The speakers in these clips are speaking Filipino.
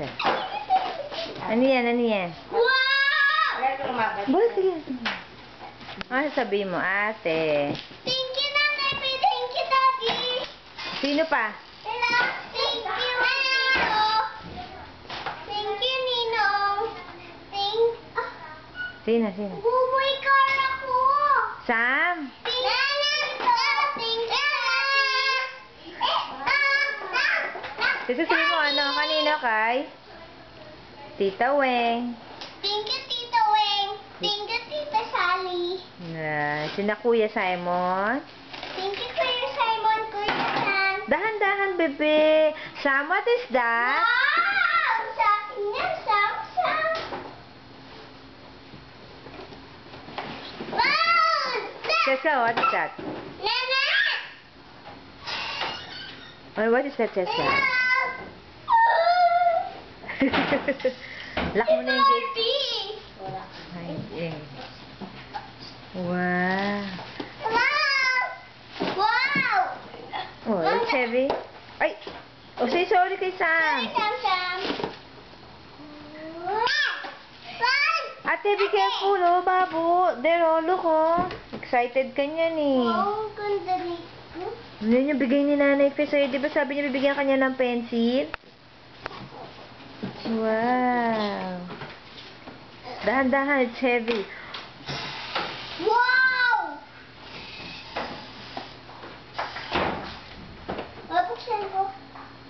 isa. Ano yan? Ano yan? Wow! Ba, sige. Ano sabihin mo, ate? Thank you, Nanay. Thank you, Daddy. Sino pa? Hello. Thank you, Hello. Thank you, Ninong. Sino? Sino? Buboy car ako. Sam? Thank you, Sasabihin mo ano? Kanino kay? Tita Weng. Thank you, Tita Weng. Thank you, Tita Sally. Sina Kuya Simon. Thank you, Kuya Simon, Kuya Sam. Dahan-dahan, bebe. Sam, what is that? Wow! Sa akin yan, Sam. Wow! Cheska, what is that? Nana! Oh, what is that, Cheska? Lock mo na yung gate. Ay, eh. Wow. Wow! Wow! Oh, it's heavy. Ay! Oh, say sorry kay Sam. Sam. Fun! Ate, be careful, oh, babo. There, oh, look, oh. Excited ka niyan, eh. Wow, ang ganda nito. Ano yung bigay ni Nanay Fe sa'yo? Di ba sabi niya bibigyan ka niya ng pencil? Wow. Dahan-dahan, it's heavy. Wow! Mabuksan ko.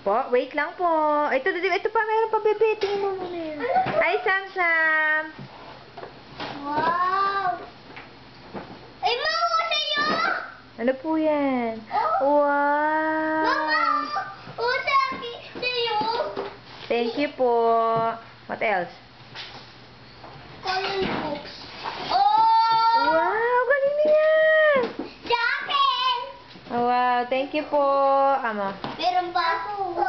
Po, wait lang po. Ito pa, meron pa, bebe. Tingin mo muna yun. Hi, Sam. Wow! Ay, mama, sa'yo! Ano po yan? Oh. Wow. Mama! Oh, sabi sa'yo! Thank you po. What else? Coloring books. Oh! Wow, galing niyan. Sa akin! Oh, wow, thank you po. Ama. Meron ba ako?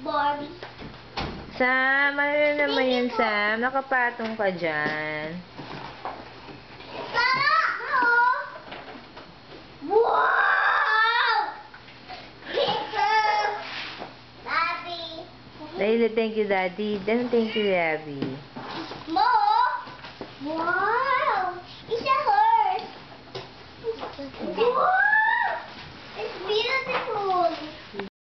Barbie. Sam, ano na naman yan, Sam? Nakapatong ka dyan. Mama! Wow! Daddy. Dahil thank you, Daddy. Then thank you, Abby. Mo? Wow! It's a horse. Wow!